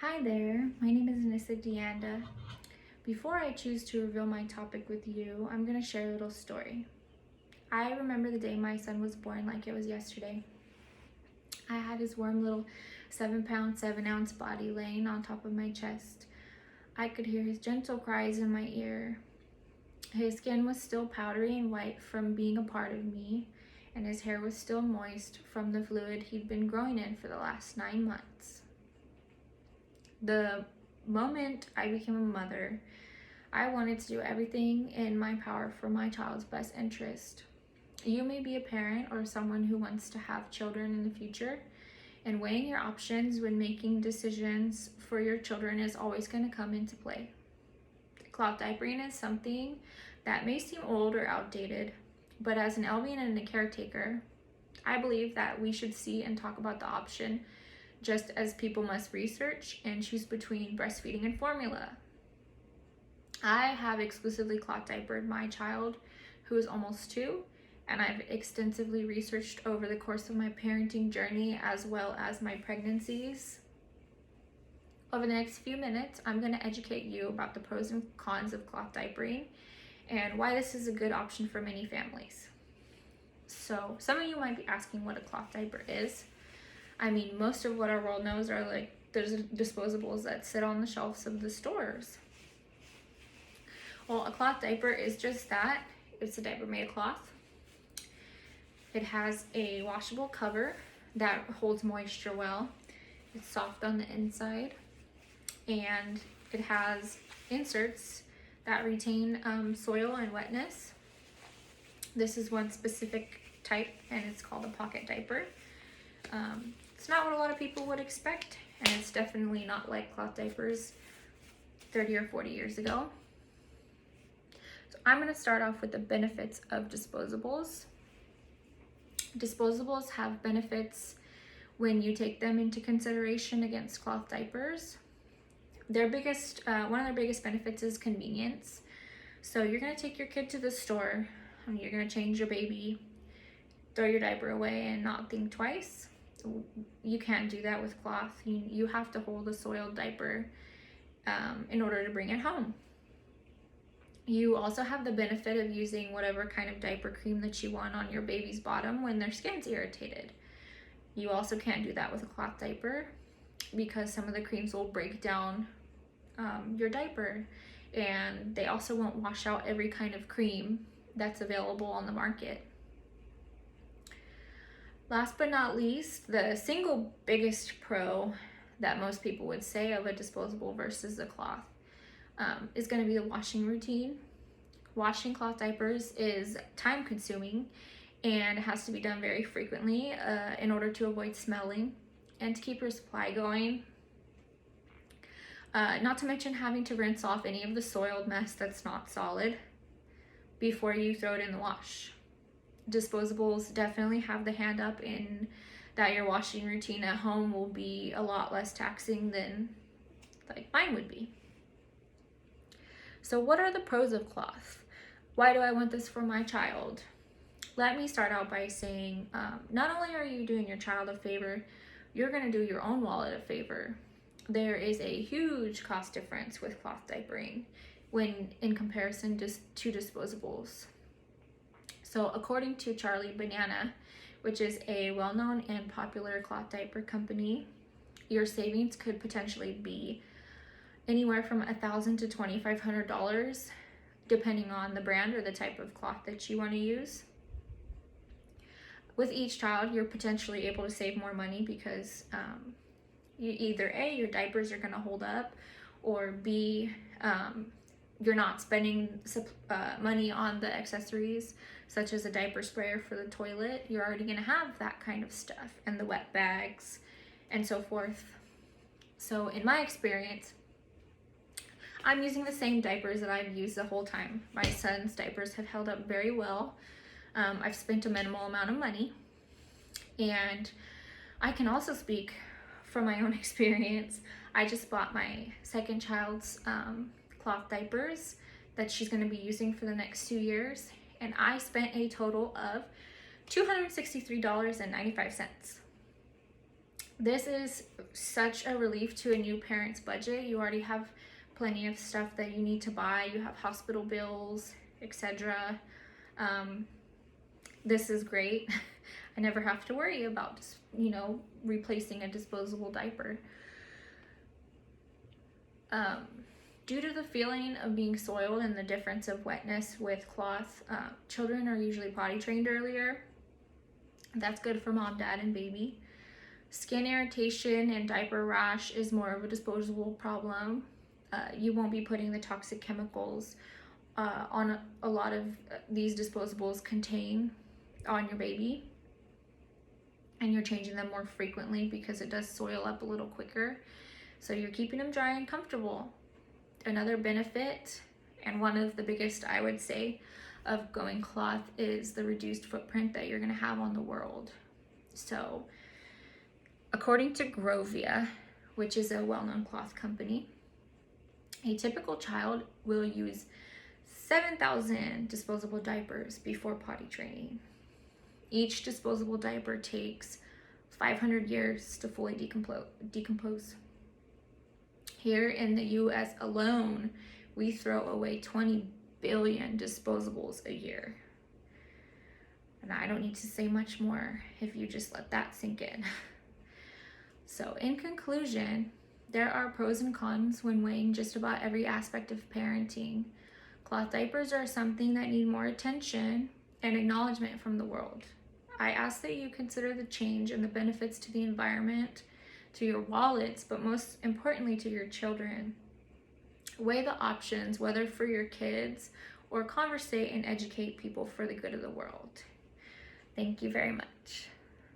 Hi there, my name is Nissa Deanda. Before I choose to reveal my topic with you, I'm going to share a little story. I remember the day my son was born like it was yesterday. I had his warm little 7-pound, 7-ounce body laying on top of my chest. I could hear his gentle cries in my ear. His skin was still powdery and white from being a part of me, and his hair was still moist from the fluid he'd been growing in for the last 9 months. The moment I became a mother, I wanted to do everything in my power for my child's best interest. You may be a parent or someone who wants to have children in the future, and weighing your options when making decisions for your children is always going to come into play. Cloth diapering is something that may seem old or outdated, but as an LVN and a caretaker, I believe that we should see and talk about the option just as people must research and choose between breastfeeding and formula. I have exclusively cloth diapered my child, who is almost 2, and I've extensively researched over the course of my parenting journey as well as my pregnancies. Over the next few minutes, I'm going to educate you about the pros and cons of cloth diapering and why this is a good option for many families. So, some of you might be asking what a cloth diaper is. I mean, most of what our world knows are like there's disposables that sit on the shelves of the stores. Well, a cloth diaper is just that. It's a diaper made of cloth. It has a washable cover that holds moisture well. It's soft on the inside, and it has inserts that retain soil and wetness. This is one specific type, and it's called a pocket diaper. It's not what a lot of people would expect, and it's definitely not like cloth diapers 30 or 40 years ago. So I'm going to start off with the benefits of disposables. Disposables have benefits when you take them into consideration against cloth diapers. One of their biggest benefits is convenience. So you're going to take your kid to the store, and you're going to change your baby, throw your diaper away, and not think twice. You can't do that with cloth. You have to hold a soiled diaper in order to bring it home. You also have the benefit of using whatever kind of diaper cream that you want on your baby's bottom when their skin's irritated. You also can't do that with a cloth diaper because some of the creams will break down your diaper, and they also won't wash out every kind of cream that's available on the market. Last but not least, the single biggest pro that most people would say of a disposable versus a cloth is going to be the washing routine. Washing cloth diapers is time consuming and has to be done very frequently in order to avoid smelling and to keep your supply going. Not to mention having to rinse off any of the soiled mess that's not solid before you throw it in the wash. Disposables definitely have the hand up in that your washing routine at home will be a lot less taxing than like mine would be. So what are the pros of cloth? Why do I want this for my child? Let me start out by saying not only are you doing your child a favor, you're going to do your own wallet a favor. There is a huge cost difference with cloth diapering when in comparison to disposables. So according to Charlie Banana, which is a well-known and popular cloth diaper company, your savings could potentially be anywhere from $1,000 to $2,500, depending on the brand or the type of cloth that you want to use. With each child, you're potentially able to save more money because either A, your diapers are going to hold up, or B, you're not spending money on the accessories such as a diaper sprayer for the toilet. You're already going to have that kind of stuff, and the wet bags and so forth. So in my experience, I'm using the same diapers that I've used the whole time. My son's diapers have held up very well. I've spent a minimal amount of money, and I can also speak from my own experience. I just bought my second child's cloth diapers that she's going to be using for the next 2 years, and I spent a total of $263.95. This is such a relief to a new parent's budget. You already have plenty of stuff that you need to buy. You have hospital bills, etc. This is great. I never have to worry about, replacing a disposable diaper. Due to the feeling of being soiled and the difference of wetness with cloth, children are usually potty trained earlier. That's good for mom, dad, and baby. Skin irritation and diaper rash is more of a disposable problem. You won't be putting the toxic chemicals on a lot of these disposables contain on your baby, and you're changing them more frequently because it does soil up a little quicker. So you're keeping them dry and comfortable. Another benefit, and one of the biggest, I would say, of going cloth is the reduced footprint that you're going to have on the world. So according to Grovia, which is a well-known cloth company, a typical child will use 7,000 disposable diapers before potty training. Each disposable diaper takes 500 years to fully decompose. Here in the US alone, we throw away 20 billion disposables a year. And I don't need to say much more if you just let that sink in. So in conclusion, there are pros and cons when weighing just about every aspect of parenting. Cloth diapers are something that need more attention and acknowledgement from the world. I ask that you consider the change and the benefits to the environment, to your wallets, but most importantly to your children. Weigh the options, whether for your kids or conversate and educate people for the good of the world. Thank you very much.